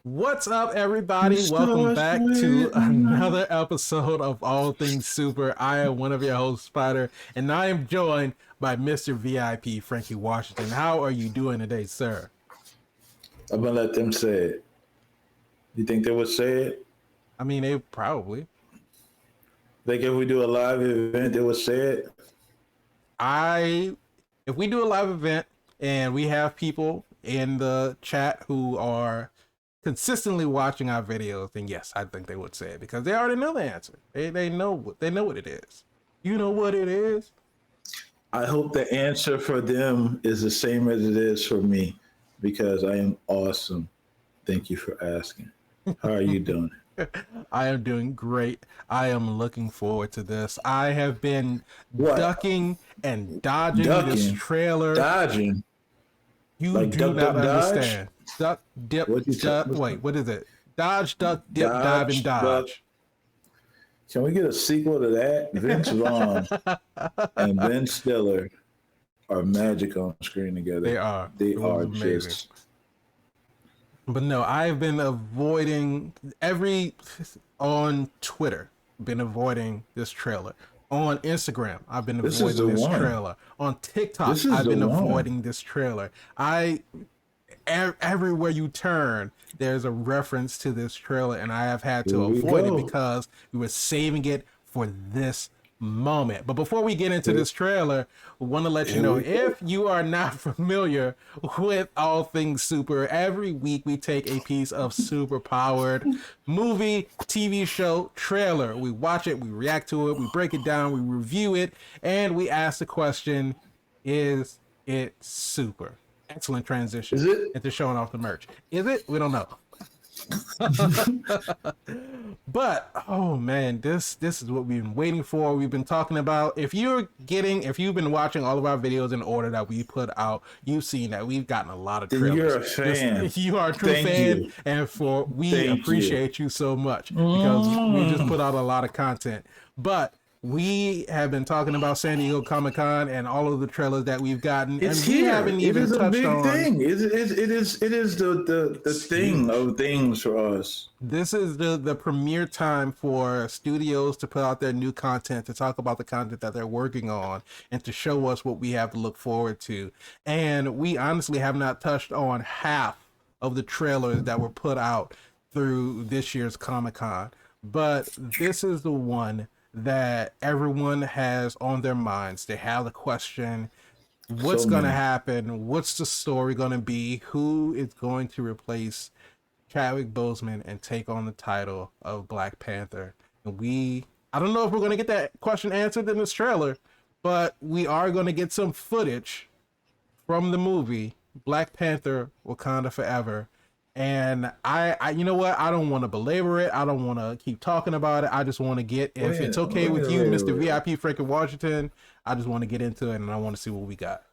What's up, everybody? Welcome back to another episode of All Things Super. I am one of your hosts, Spider, and I am joined by Mr. VIP, Frankie Washington. How are you doing today, sir? I'm gonna let them say it. You think they would say it? I mean, they probably. Like if we do a live event, they would say it. If we do a live event and we have people in the chat who are consistently watching our videos, then yes, I think they would say it because they already know the answer. They know what it is. You know what it is? I hope the answer for them is the same as it is for me because I am awesome. Thank you for asking. How are you doing? I am doing great. I am looking forward to this. I have been ducking and dodging this trailer. Dodging? You like do not understand. Duck, dip, duck. Wait, what is it? Dodge, duck, dip, dive, and dodge. Duck. Can we get a sequel to that? Vince Vaughn and Ben Stiller are magic on screen together. They are. They are amazing. Just. But no, I've been avoiding on Twitter. Been avoiding this trailer. On Instagram, I've been avoiding this trailer. On TikTok, I've been avoiding this trailer. Everywhere you turn, there's a reference to this trailer, and I have had to avoid it because we were saving it for this moment. But before we get into this trailer, we want to let you know, if you are not familiar with All Things Super, every week we take a piece of super powered movie, TV show, trailer. We watch it, we react to it, we break it down, we review it, and we ask the question, is it super? Excellent transition into showing off the merch. Is it? We don't know. But oh man, this is what we've been waiting for. We've been talking about. If you've been watching all of our videos in order that we put out, you've seen that we've gotten a lot of trailers. You're a fan. You are a true fan, and we appreciate you so much because we just put out a lot of content. But we have been talking about San Diego Comic-Con and all of the trailers that we've gotten, and we haven't even touched on. It is the thing of things for us. This is the premiere time for studios to put out their new content, to talk about the content that they're working on, and to show us what we have to look forward to. And we honestly have not touched on half of the trailers that were put out through this year's Comic-Con, but this is the one that everyone has on their minds. They have the question, what's going to happen? What's the story going to be? Who is going to replace Chadwick Boseman and take on the title of Black Panther? And I don't know if we're going to get that question answered in this trailer, but we are going to get some footage from the movie Black Panther Wakanda Forever. And I you know what? I don't want to belabor it. I don't want to keep talking about it. I just want to get, if it's okay with you, Mr. VIP Frankie Washington, I just want to get into it and I want to see what we got.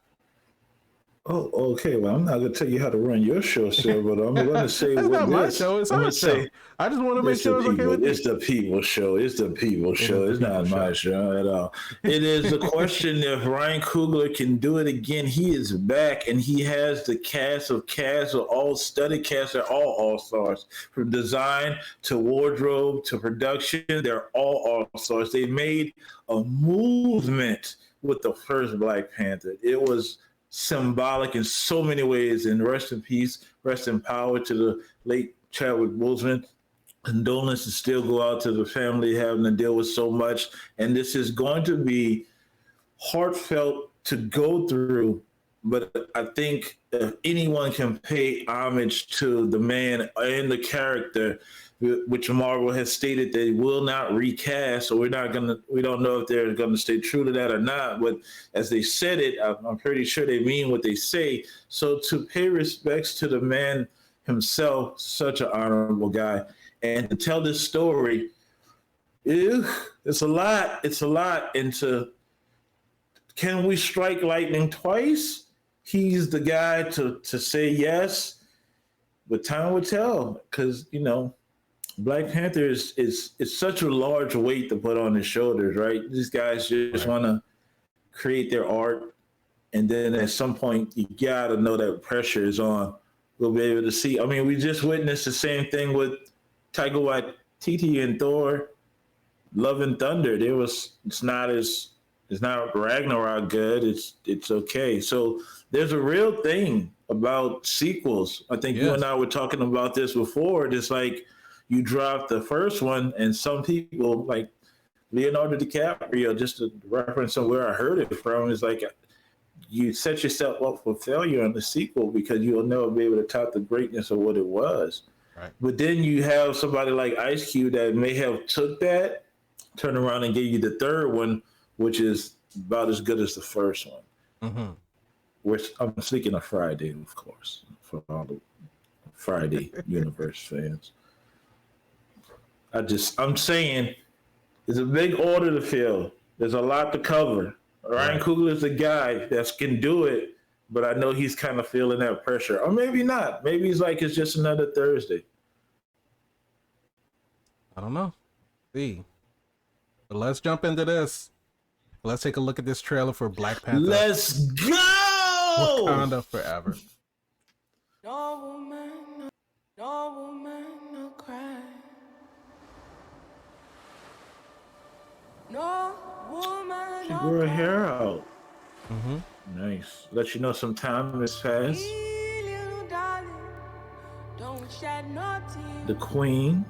Oh, okay. Well, I'm not going to tell you how to run your show, sir, but I'm going to say it's not my show. It's our show. I just want to make sure it's okay with you. It's the people show. It's the people show. It's not my show at all. It is the question if Ryan Coogler can do it again. He is back, and he has the cast of all studded cast. They're all stars, from design to wardrobe to production. They're all stars. They made a movement with the first Black Panther. It was symbolic in so many ways, and rest in peace, rest in power to the late Chadwick Boseman. Condolences still go out to the family having to deal with so much, and this is going to be heartfelt to go through, but I think if anyone can pay homage to the man and the character, which Marvel has stated they will not recast, so we don't know if they're gonna stay true to that or not. But as they said it, I'm pretty sure they mean what they say. So to pay respects to the man himself, such an honorable guy, and to tell this story, it's a lot. It's a lot. And can we strike lightning twice? He's the guy to say yes, but time will tell, because Black Panther is such a large weight to put on his shoulders, right? These guys just want to create their art, and then at some point you gotta know that pressure is on we'll be able to see. I mean, we just witnessed the same thing with Taika Waititi and Thor: Love and Thunder. It's not Ragnarok good. It's okay. So there's a real thing about sequels. I think you and I were talking about this before. It's like you drop the first one, and some people like Leonardo DiCaprio, just to reference on where I heard it from, is like you set yourself up for failure on the sequel because you'll never be able to top the greatness of what it was. Right. But then you have somebody like Ice Cube that may have took that, turned around and gave you the third one, which is about as good as the first one. Mm-hmm. Which I'm speaking of Friday, of course, for all the Friday universe fans. I'm saying it's a big order to fill. There's a lot to cover. Ryan Coogler is the guy that can do it, but I know he's kind of feeling that pressure. Or maybe not. Maybe he's like, it's just another Thursday. I don't know. See. But let's jump into this. Let's take a look at this trailer for Black Panther. Let's go! Wakanda Forever. No woman, no cry. No woman, She grew her hair out. Mm-hmm. Nice. Let you know some time has passed. The queen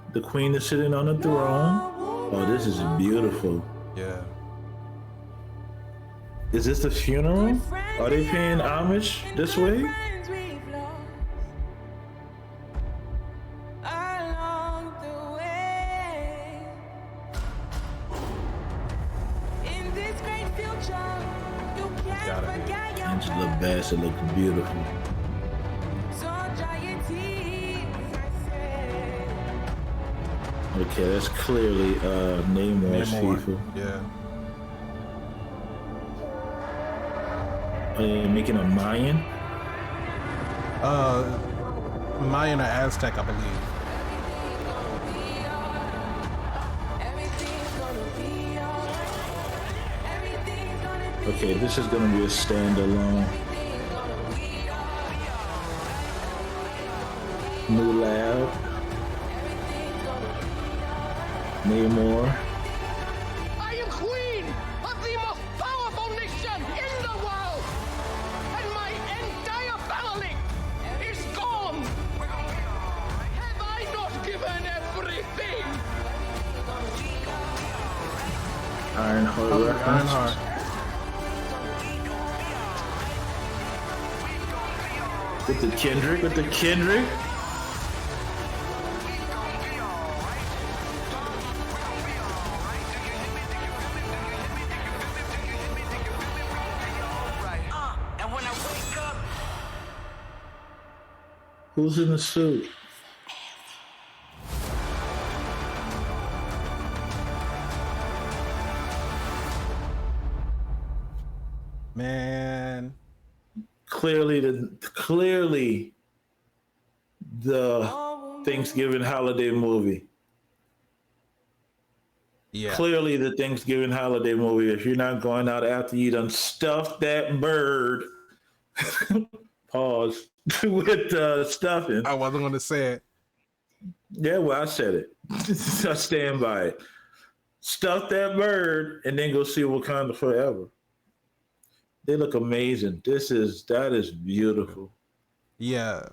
is sitting on the throne. Oh, this is beautiful. Yeah. Is this the funeral? Are they paying homage this way? Angela Bassett looks beautiful. Okay, that's clearly Namor's FIFA. Yeah. Are they making a Mayan? Mayan or Aztec, I believe. Okay, this is gonna be a standalone. New lab. Namor. I am queen of the most powerful nation in the world, and my entire family is gone. Have I not given everything? Ironheart reference. Ironheart. With the Kendrick. Who's in the suit? Man. Clearly the Thanksgiving holiday movie. Yeah. Clearly the Thanksgiving holiday movie. If you're not going out after you done stuffed that bird, pause, with stuffing. I wasn't going to say it. Yeah, well, I said it. I stand by it. Stuff that bird and then go see Wakanda Forever. They look amazing. That is beautiful. Yeah,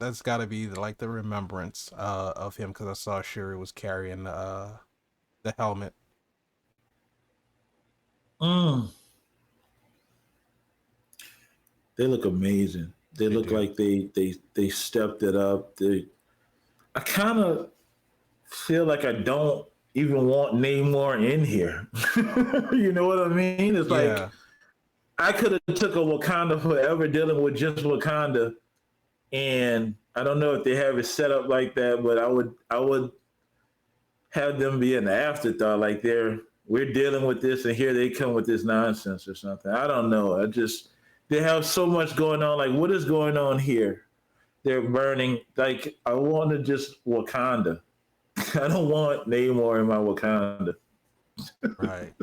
that's got to be like the remembrance of him, because I saw Shuri was carrying the helmet. They look amazing. They look do. like they stepped it up. I kind of feel like I don't even want Namor in here. You know what I mean? It's like I could have took a Wakanda Forever dealing with just Wakanda, and I don't know if they have it set up like that, but I would have them be an afterthought, like we're dealing with this and here they come with this nonsense or something. I don't know. They have so much going on. Like, what is going on here? They're burning. Like, I want to just Wakanda. I don't want Namor in my Wakanda. Right.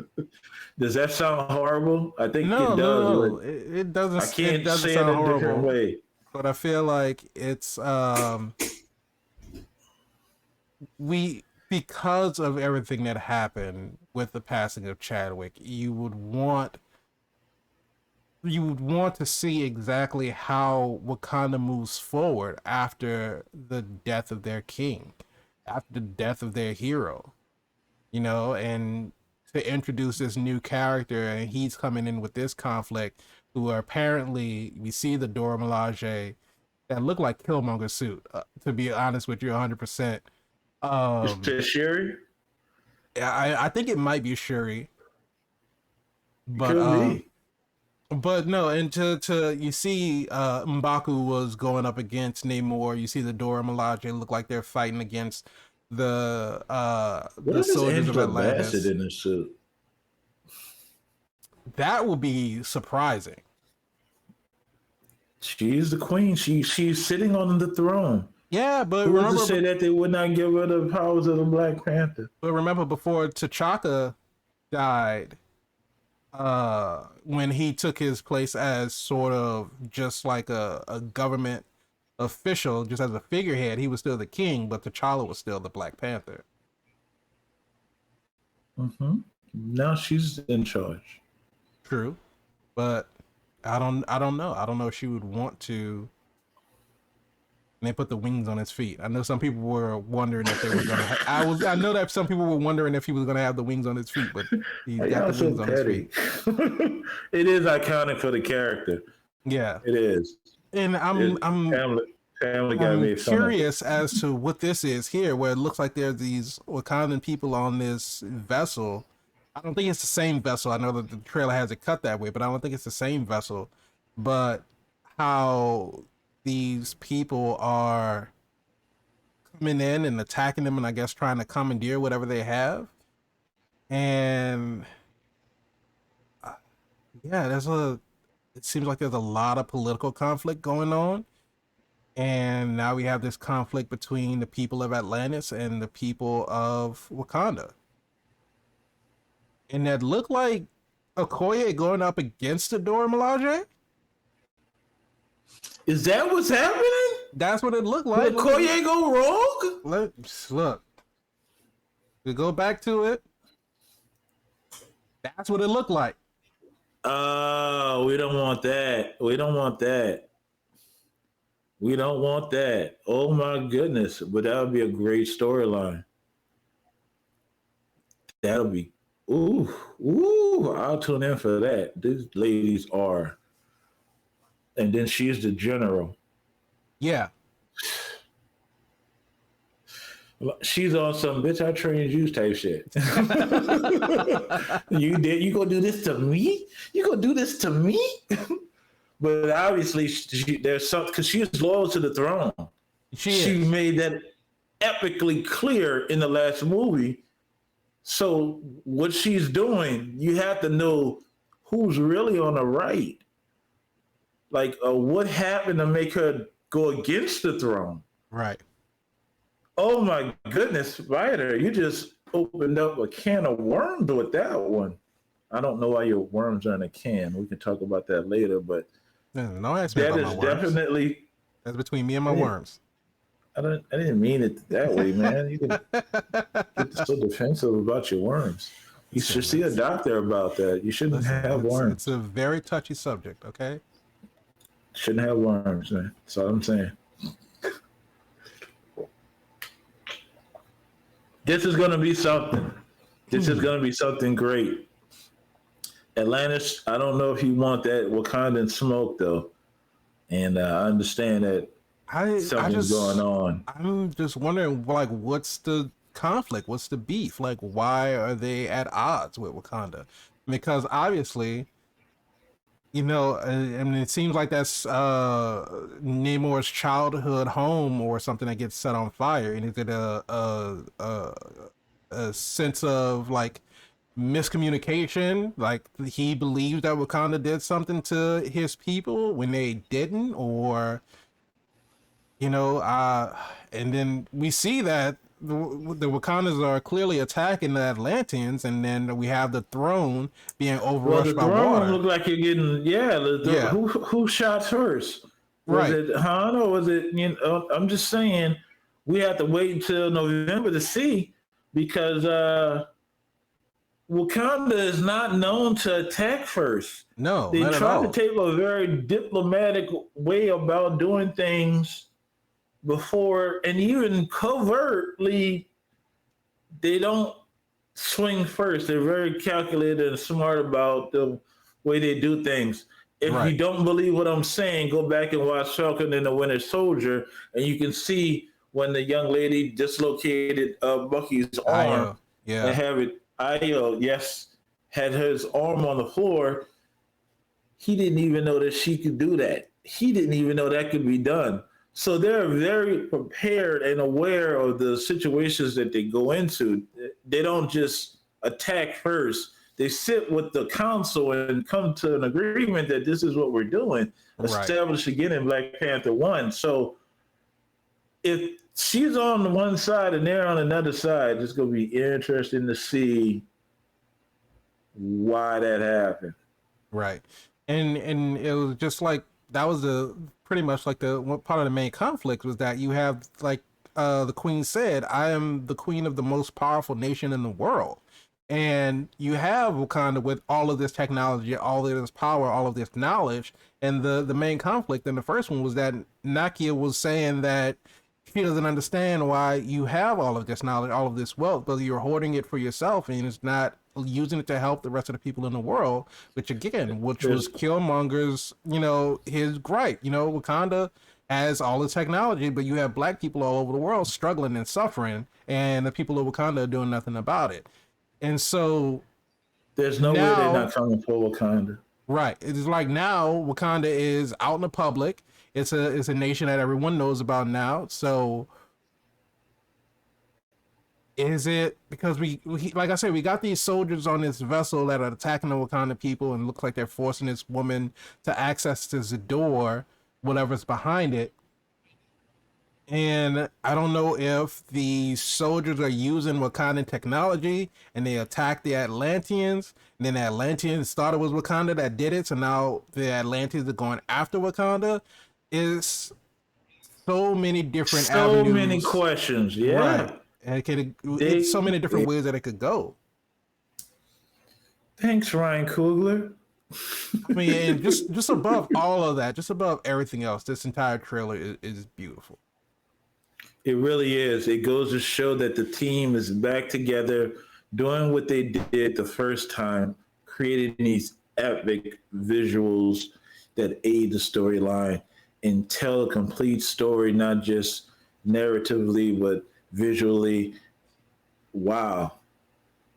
Does that sound horrible? I think No, it does. no. It doesn't. I can't it doesn't say sound it a horrible. different way. but I feel like it's we because of everything that happened with the passing of Chadwick, you would want to see exactly how Wakanda moves forward after the death of their king, after the death of their hero, and to introduce this new character, and he's coming in with this conflict, who are apparently, we see the Dora Milaje that look like Killmonger suit, to be honest with you 100%. Is it Shuri? I think it might be Shuri. But Could be. But no, and to you see M'Baku was going up against Namor. You see the Dora Milaje look like they're fighting against the soldiers of Atlantis. Bassett in a suit? That would be surprising. She's the queen. She's sitting on the throne. Yeah, but who remember was to say that they would not give her the powers of the Black Panther? But remember, before T'Chaka died, when he took his place as sort of just like a government official, just as a figurehead, he was still the king, but T'Challa was still the Black Panther. Mm-hmm. Now she's in charge. True, but I don't know. I don't know if she would want to. And they put the wings on his feet. I know some people were wondering if they were gonna. I know that some people were wondering if he was gonna have the wings on his feet, but he's got the wings on his feet. It is iconic for the character. Yeah, it is. And I'm curious as to what this is here, where it looks like there's these Wakandan people on this vessel. I don't think it's the same vessel. I know that the trailer has it cut that way, but I don't think it's the same vessel. But how these people are coming in and attacking them, and I guess trying to commandeer whatever they have. And yeah, it seems like there's a lot of political conflict going on. And now we have this conflict between the people of Atlantis and the people of Wakanda. And that looked like Okoye going up against the Dora Milaje. Is that what's happening? That's what it looked like. Did Okoye go rogue? Look. We go back to it. That's what it looked like. Oh, we don't want that. We don't want that. We don't want that. Oh my goodness. But that would be a great storyline. That'll be, I'll tune in for that. These ladies are. And then she's the general. Yeah. She's on some bitch I trained you type shit. You gonna do this to me? You gonna do this to me? But obviously there's something, because she is loyal to the throne. She made that epically clear in the last movie. So what she's doing, you have to know who's really on the right. Like, what happened to make her go against the throne? Right. Oh my goodness, Ryder, you just opened up a can of worms with that one. I don't know why your worms are in a can. We can talk about that later, but no, ask me about my worms. Definitely, that's between me and my worms. I didn't mean it that way, man. You can get so defensive about your worms. You should see a doctor about that. You shouldn't have worms. It's a very touchy subject, okay? Shouldn't have worms, man. That's all I'm saying. This is going to be something. This is going to be something great. Atlantis, I don't know if you want that Wakandan smoke, though. And I understand that something's going on. I'm just wondering, like, what's the conflict? What's the beef? Like, why are they at odds with Wakanda? Because obviously, I mean, it seems like that's Namor's childhood home or something that gets set on fire. And is it a sense of like miscommunication? Like he believes that Wakanda did something to his people when they didn't, or and then we see that the Wakandans are clearly attacking the Atlanteans, and then we have the throne being overrushed by water. Look like you're getting who shot first? Was Right. it Han or was it? I'm just saying we have to wait until November to see because Wakanda is not known to attack first. No, They not at try to all. take a very diplomatic way about doing things before, and even covertly, they don't swing first. They're very calculated and smart about the way they do things. If you Right. don't believe what I'm saying, go back and watch Falcon and the Winter Soldier, and you can see when the young lady dislocated Bucky's arm and Yeah. have it. Io, yes, had his arm on the floor. He didn't even know that she could do that. He didn't even know that could be done. So they're very prepared and aware of the situations that they go into. They don't just attack first. They sit with the council and come to an agreement that this is what we're doing, Right. established again in Black Panther 1. So if she's on one side and they're on another side, it's going to be interesting to see why that happened. Right. And it was just like that was the pretty much like the one part of the main conflict was that you have like the queen said, I am the queen of the most powerful nation in the world. And you have Wakanda with all of this technology, all of this power, all of this knowledge. And the main conflict in the first one was that Nakia was saying that she doesn't understand why you have all of this knowledge, all of this wealth, but you're hoarding it for yourself and it's not using it to help the rest of the people in the world, which again, which was Killmonger's, his gripe. Wakanda has all the technology, but you have black people all over the world struggling and suffering, and the people of Wakanda are doing nothing about it. And so there's no way they're not coming for Wakanda. Right. It's like now Wakanda is out in the public. It's a nation that everyone knows about now. So is it because we like I said, we got these soldiers on this vessel that are attacking the Wakanda people and looks like they're forcing this woman to access this door, whatever's behind it. And I don't know if the soldiers are using Wakandan technology and they attack the Atlanteans. And then the Atlanteans started with Wakanda that did it. So now the Atlanteans are going after Wakanda. Is so many different avenues. So many questions. Yeah. Right. And it's so many different ways that it could go. Thanks, Ryan Coogler. I mean, and just above all of that, just above everything else, this entire trailer is beautiful. It really is. It goes to show that the team is back together, doing what they did the first time, creating these epic visuals that aid the storyline and tell a complete story, not just narratively, but visually. Wow.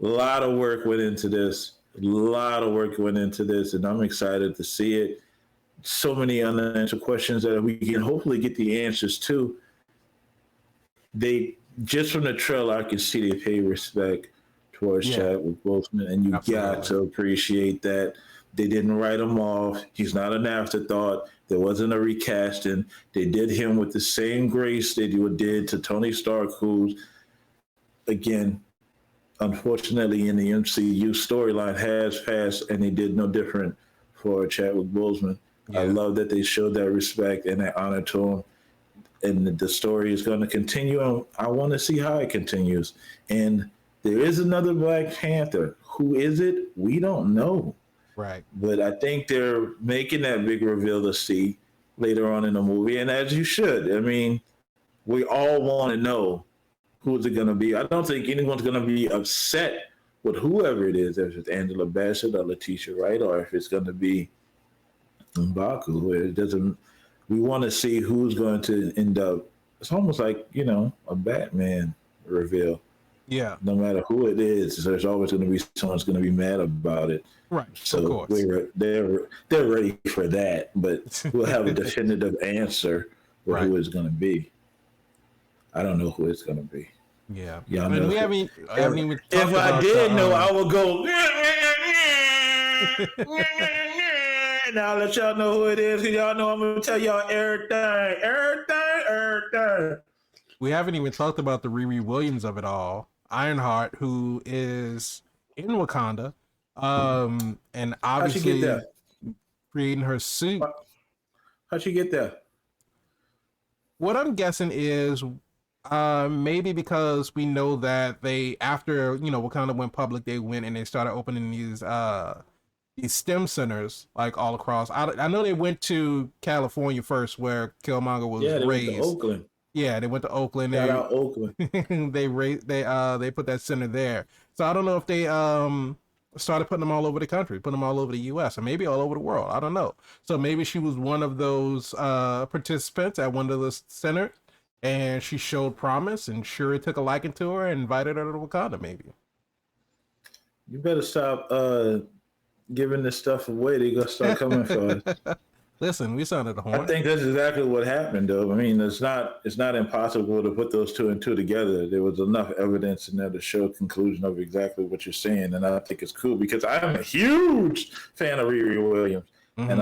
A lot of work went into this. And I'm excited to see it. So many unanswered questions that we can hopefully get the answers to. They just from the trailer, I can see they pay respect towards Chadwick Boseman, and you got to appreciate that. They didn't write him off. He's not an afterthought. There wasn't a recasting. They did him with the same grace they did to Tony Stark, who's, again, unfortunately in the MCU storyline has passed, and they did no different for Chadwick Boseman. I love that they showed that respect and that honor to him. And the story is going to continue. I want to see how it continues. And there is another Black Panther. Who is it? We don't know. Right. But I think they're making that big reveal to see later on in the movie. And as you should. I mean, we all want to know who's it going to be. I don't think anyone's going to be upset with whoever it is, if it's Angela Bassett or Letitia Wright, or if it's going to be M'Baku. It doesn't. We want to see who's going to end up. It's almost like, a Batman reveal. Yeah. No matter who it is, there's always going to be someone's going to be mad about it. Right. So they're ready for that, but we'll have a definitive answer for who it's going to be. I don't know who it's going to be. Yeah. Y'all I mean, know we haven't even talked if about I did know, I would go. And I'll let y'all know who it is. Y'all know I'm going to tell y'all everything. We haven't even talked about the Riri Williams of it all. Ironheart, who is in Wakanda, and obviously creating her suit. How'd she get there? what I'm guessing is maybe because we know that they, after, Wakanda went public, they went and they started opening these STEM centers like all across. I know they went to California first, where Killmonger was Yeah, they went to raised. Oakland. Yeah, they went to Oakland. Shout out Oakland. They put that center there. So I don't know if they started putting them all over the country, putting them all over the U.S. or maybe all over the world. I don't know. So maybe she was one of those participants at one of the centers, and she showed promise, and Shuri took a liking to her and invited her to Wakanda. Maybe. You better stop giving this stuff away. They're gonna start coming for us. Listen, we sounded the horn. I think that's exactly what happened, though. I mean, it's not impossible to put those two and two together. There was enough evidence in there to show a conclusion of exactly what you're saying, and I think it's cool because I'm a huge fan of Riri Williams, and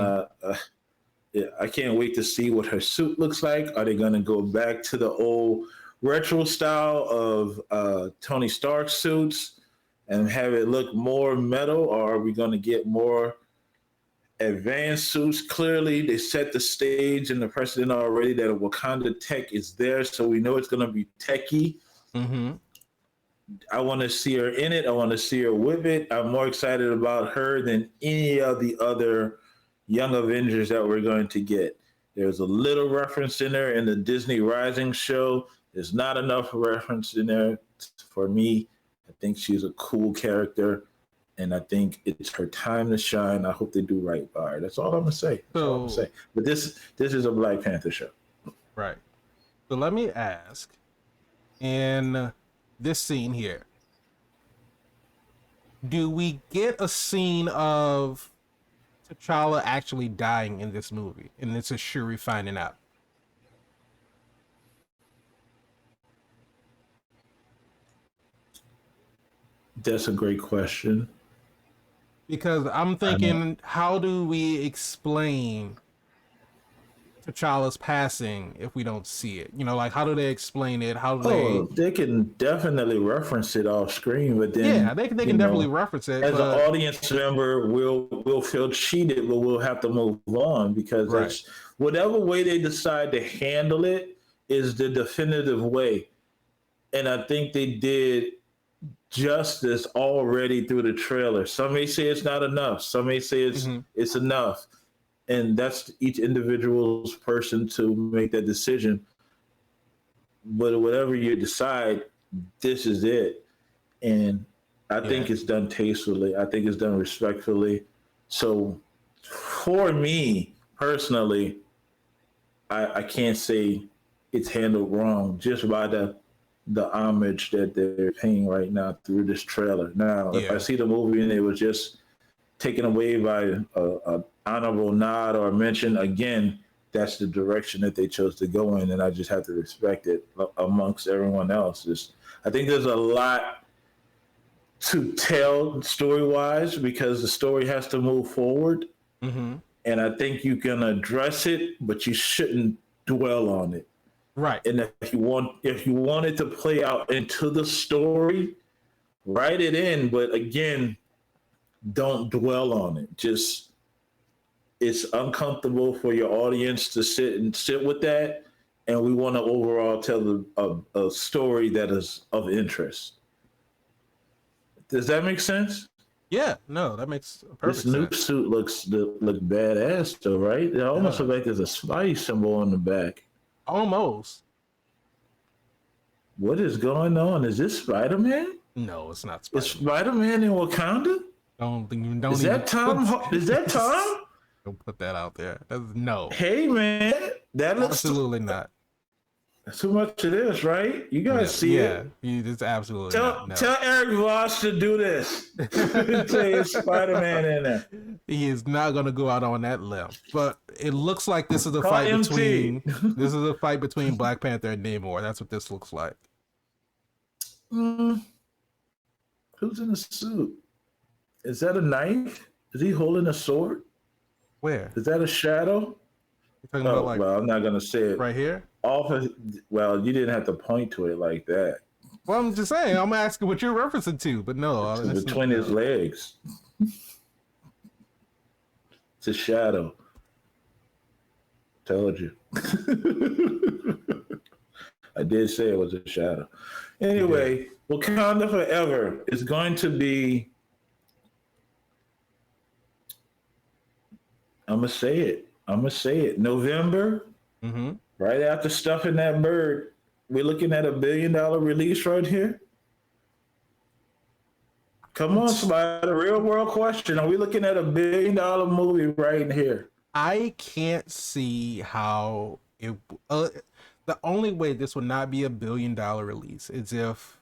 I can't wait to see what her suit looks like. Are they going to go back to the old retro style of Tony Stark suits and have it look more metal, or are we going to get more advanced suits? Clearly, they set the stage and the precedent already that a Wakanda tech is there, so we know it's going to be techy. I want to see her in it. I want to see her with it. I'm more excited about her than any of the other Young Avengers that we're going to get. There's a little reference in there in the Disney Rising show. There's not enough reference in there for me. I think she's a cool character, and I think it's her time to shine. I hope they do right by her. That's all I'm gonna say. But this is a Black Panther show, right? So let me ask, in this scene here, do we get a scene of T'Challa actually dying in this movie, and this is Shuri finding out? That's a great question. Because I'm thinking, how do we explain T'Challa's passing if we don't see it? Like, how do they explain it? How do they can definitely reference it off screen, but then they can definitely reference it. As an audience member, we'll feel cheated, but we'll have to move on because that's whatever way they decide to handle it is the definitive way. And I think they did justice already through the trailer. Some may say it's not enough. Some may say it's enough. And that's each individual's person to make that decision. But whatever you decide, this is it. And I think it's done tastefully. I think it's done respectfully. So for me personally, I can't say it's handled wrong just by the homage that they're paying right now through this trailer. Now, if I see the movie and it was just taken away by a honorable nod or mention, again, that's the direction that they chose to go in, and I just have to respect it amongst everyone else. I think there's a lot to tell story-wise because the story has to move forward, and I think you can address it, but you shouldn't dwell on it. Right. And if you want it to play out into the story, write it in. But again, don't dwell on it. Just it's uncomfortable for your audience to sit with that, and we want to overall tell a story that is of interest. Does that make sense? Yeah, no, that makes perfect sense. This new suit looks badass, though, right? It almost looks like there's a spy symbol on the back. Almost. What is going on? Is this Spider-Man? No, it's not Spider-Man. Is Spider-Man in Wakanda? Is that Tom? Is that Tom? Don't put that out there. No. Hey, man, that looks absolutely not. That's too much of this, right? You guys see it? Yeah, it's absolutely not. No. Tell Eric Voss to do this. Say it's Spider-Man in there. He is not going to go out on that limb. But it looks like this is a fight between Black Panther and Namor. That's what this looks like. Who's in a suit? Is that a knife? Is he holding a sword? Where? Is that a shadow? You're talking about well, I'm not gonna say it. Right here? Well, you didn't have to point to it like that. Well, I'm just saying. I'm asking what you're referencing to, but no. It's between his legs. It's a shadow. Told you. I did say it was a shadow. Anyway, Wakanda Forever is going to be. I'm gonna say it. November, right after Stuffing That Bird. We're looking at $1 billion release right here. Come on, somebody. The real world question. Are we looking at $1 billion movie right here? I can't see how it. The only way this would not be $1 billion release is if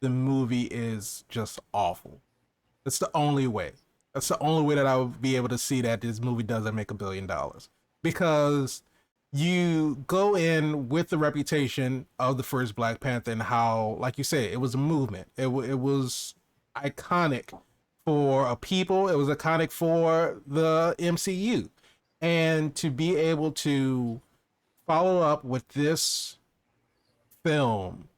the movie is just awful. That's the only way. That's the only way that I would be able to see that this movie doesn't make $1 billion, because you go in with the reputation of the first Black Panther and how, like you said, it was a movement. It was iconic for a people. It was iconic for the MCU. And to be able to follow up with this film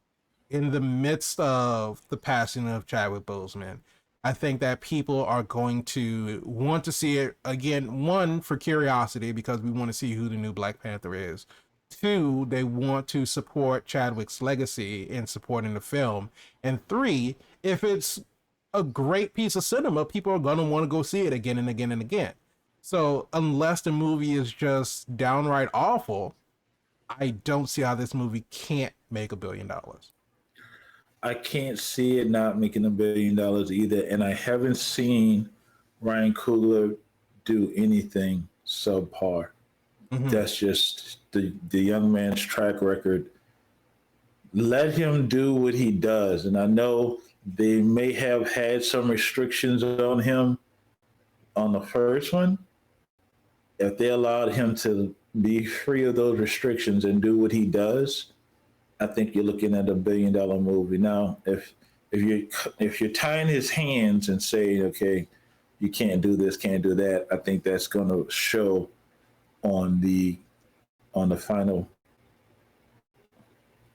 in the midst of the passing of Chadwick Boseman, I think that people are going to want to see it again. One, for curiosity, because we want to see who the new Black Panther is. Two, they want to support Chadwick's legacy in supporting the film. And three, if it's a great piece of cinema, people are going to want to go see it again and again and again. So unless the movie is just downright awful, I don't see how this movie can't make $1 billion. I can't see it not making $1 billion either. And I haven't seen Ryan Coogler do anything subpar. That's just the young man's track record. Let him do what he does. And I know they may have had some restrictions on him on the first one. If they allowed him to be free of those restrictions and do what he does, I think you're looking at $1 billion movie. Now, if you're tying his hands and saying, okay, you can't do this, can't do that, I think that's going to show on the final.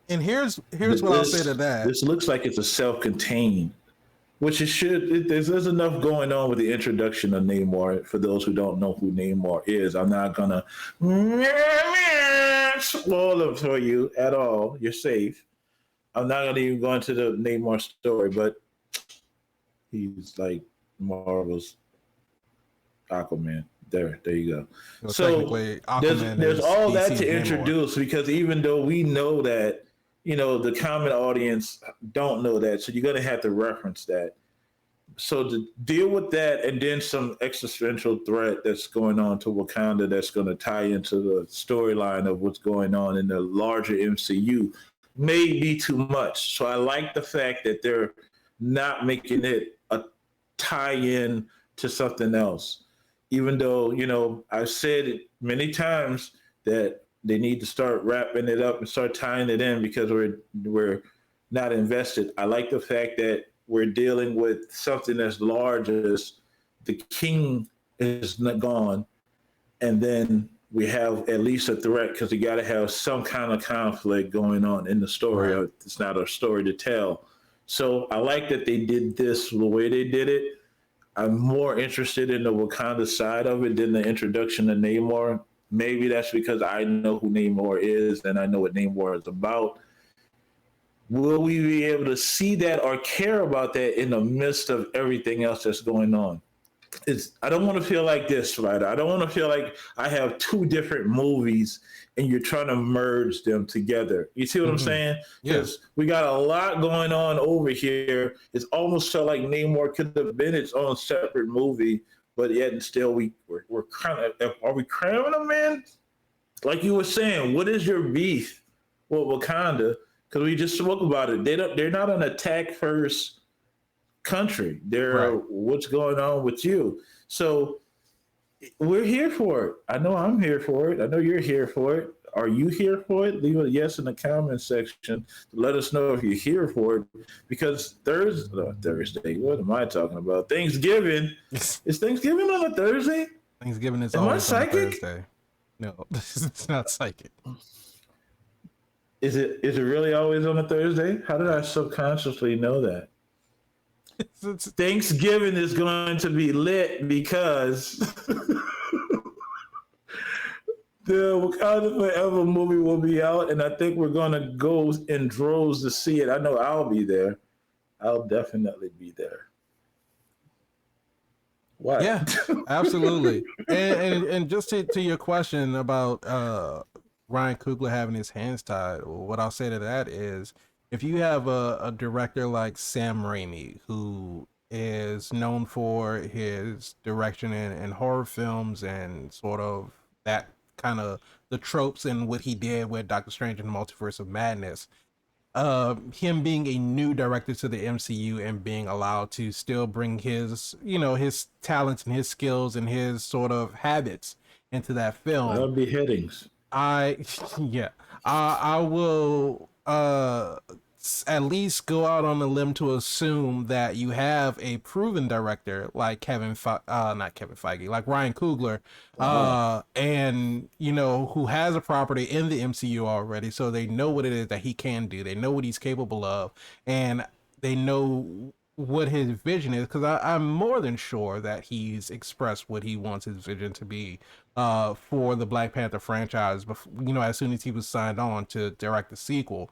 And here's what I'll say to that. This looks like it's a self-contained, which it should. There's enough going on with the introduction of Namor. For those who don't know who Namor is, I'm not gonna spoil it for you at all. You're safe. I'm not gonna even go into the Namor story, but he's like Marvel's Aquaman. There you go. Well, so there's all that to introduce, because even though we know that, the common audience don't know that, so you're gonna have to reference that. So to deal with that, and then some existential threat that's going on to Wakanda that's going to tie into the storyline of what's going on in the larger MCU may be too much. So I like the fact that they're not making it a tie-in to something else. Even though, I've said it many times that they need to start wrapping it up and start tying it in, because we're not invested. I like the fact that we're dealing with something as large as the king is not gone, and then we have at least a threat, because you got to have some kind of conflict going on in the story. Right. It's not a story to tell. So I like that they did this the way they did it. I'm more interested in the Wakanda side of it than the introduction of Namor. Maybe that's because I know who Namor is and I know what Namor is about. Will we be able to see that or care about that in the midst of everything else that's going on? I don't want to feel like this, right? I don't want to feel like I have two different movies and you're trying to merge them together. You see what I'm saying? Because we got a lot going on over here. It's almost felt like Namor could have been its own separate movie, but yet and still we're kind of, are we cramming them in? Like you were saying, what is your beef with Wakanda? Because we just spoke about it. They're not an attack first country. They're what's going on with you. So we're here for it. I know I'm here for it. I know you're here for it. Are you here for it? Leave a yes in the comment section to let us know if you're here for it. Because Thursday, what am I talking about? Thanksgiving. Is Thanksgiving on a Thursday? Thanksgiving is Am I always on a psychic? Thursday. No, it's not psychic. Is it really always on a Thursday? How did I subconsciously know that? Thanksgiving is going to be lit because The Wakanda Forever movie will be out, and I think we're gonna go in droves to see it. I know I'll be there. I'll definitely be there. What? Yeah, absolutely. And just to your question about Ryan Coogler having his hands tied, what I'll say to that is, if you have a director like Sam Raimi, who is known for his direction in horror films and sort of that kind of the tropes and what he did with Doctor Strange and the Multiverse of Madness, him being a new director to the MCU and being allowed to still bring his, his talents and his skills and his sort of habits into that film. That'll be headings. Yeah, I will at least go out on a limb to assume that you have a proven director like not Kevin Feige, like Ryan Coogler, and who has a property in the MCU already, so they know what it is that he can do. They know what he's capable of, and they know what his vision is, because I'm more than sure that he's expressed what he wants his vision to be for the Black Panther franchise before, as soon as he was signed on to direct the sequel.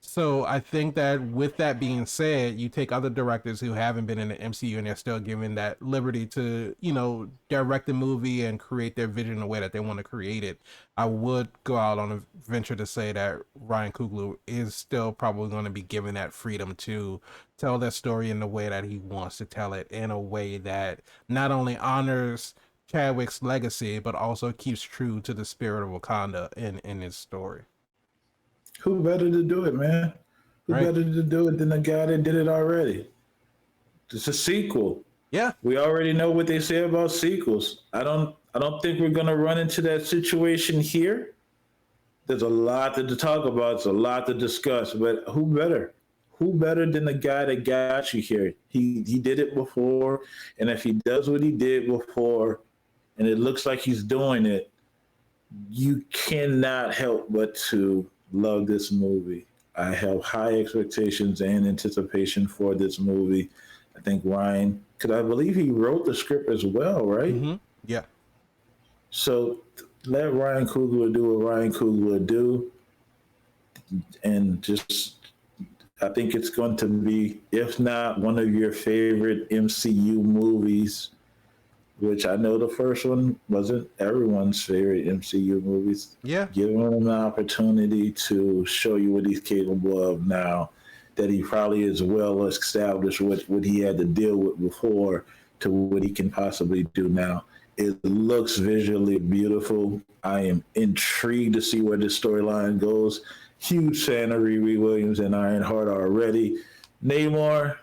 So I think that with that being said, you take other directors who haven't been in the MCU and they're still given that liberty to, direct the movie and create their vision in the way that they want to create it. I would go out on a venture to say that Ryan Coogler is still probably going to be given that freedom to tell that story in the way that he wants to tell it, in a way that not only honors Chadwick's legacy, but also keeps true to the spirit of Wakanda in his story. Who better to do it, man? Who better to do it than the guy that did it already? It's a sequel. Yeah. We already know what they say about sequels. I don't think we're gonna run into that situation here. There's a lot to talk about, it's a lot to discuss, but who better? Who better than the guy that got you here? He did it before, and if he does what he did before, and it looks like he's doing it, you cannot help but to love this movie. I have high expectations and anticipation for this movie. I think Ryan, because I believe he wrote the script as well, right? Mm-hmm. Yeah. So let Ryan Coogler do what Ryan Coogler do, and just, I think it's going to be, if not one of your favorite MCU movies, which I know the first one wasn't everyone's favorite MCU movies. Yeah. Give him an opportunity to show you what he's capable of now, that he probably is well established with what he had to deal with before to what he can possibly do now. It looks visually beautiful. I am intrigued to see where this storyline goes. Huge fan of Riri Williams and Ironheart already. Namor,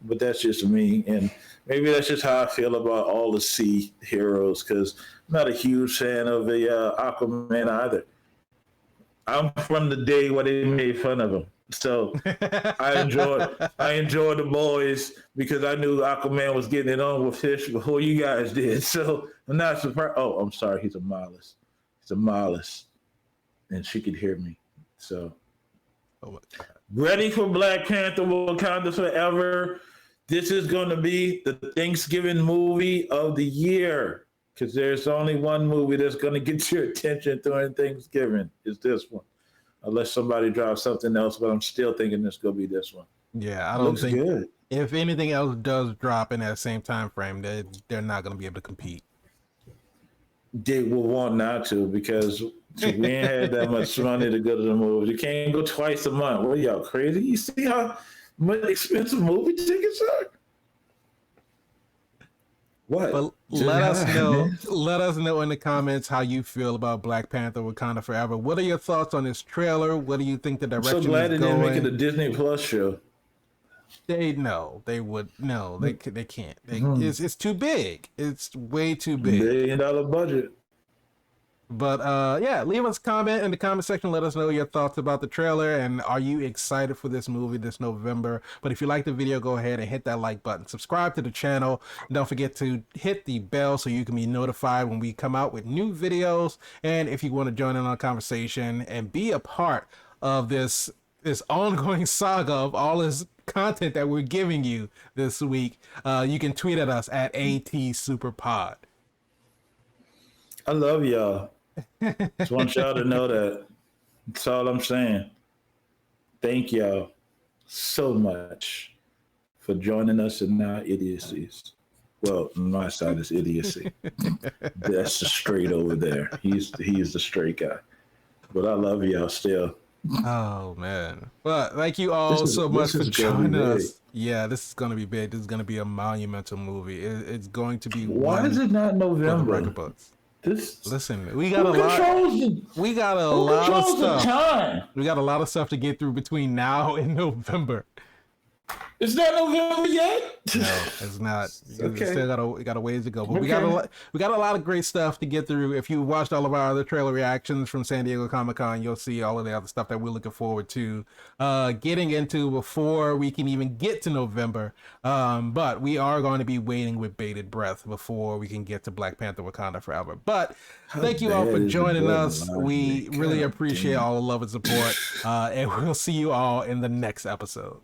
but that's just me. And maybe that's just how I feel about all the sea heroes, because I'm not a huge fan of the Aquaman either. I'm from the day where they made fun of him. So I enjoyed the boys because I knew Aquaman was getting it on with fish before you guys did. So I'm not surprised. Oh, I'm sorry. He's a mollusk. And she could hear me. So ready for Black Panther Wakanda Forever. This is going to be the Thanksgiving movie of the year, because there's only one movie that's going to get your attention during Thanksgiving. Is this one. Unless somebody drops something else, but I'm still thinking it's going to be this one. Yeah, I don't Looks think good. If anything else does drop in that same time frame, they're not going to be able to compete. They will want not to, because we ain't had that much money to go to the movie. You can't go twice a month. What are y'all, crazy? You see how much expensive movie tickets are? What? But let us know in the comments how you feel about Black Panther Wakanda Forever. What are your thoughts on this trailer? What do you think the direction is going? I'm so glad they didn't make it a Disney Plus show. They can't. It's too big. It's way too big. $1 billion budget. But yeah, leave us a comment in the comment section. Let us know your thoughts about the trailer, and are you excited for this movie this November? But if you like the video, go ahead and hit that like button. Subscribe to the channel. And don't forget to hit the bell so you can be notified when we come out with new videos. And if you want to join in on a conversation and be a part of this ongoing saga of all this content that we're giving you this week, you can tweet at us at ATSuperPod. I love y'all. Just want y'all to know that. That's all I'm saying. Thank y'all so much for joining us in our idiocies. Well, on my side is idiocy. That's the straight over there. He's the straight guy. But I love y'all still. Oh man! But thank you all so much for joining us. Yeah, this is gonna be big. This is gonna be a monumental movie. It's going to be. Why is it not November? Listen, we got a lot. We got a lot of stuff. We got a lot of stuff to get through between now and November. It's not November yet. No, it's not. Okay. We still got a ways to go, but we got a lot of great stuff to get through. If you watched all of our other trailer reactions from San Diego Comic-Con, you'll see all of the other stuff that we're looking forward to getting into before we can even get to November. But we are going to be waiting with bated breath before we can get to Black Panther: Wakanda Forever. But thank you all for joining us. We really appreciate all the love and support, and we'll see you all in the next episode.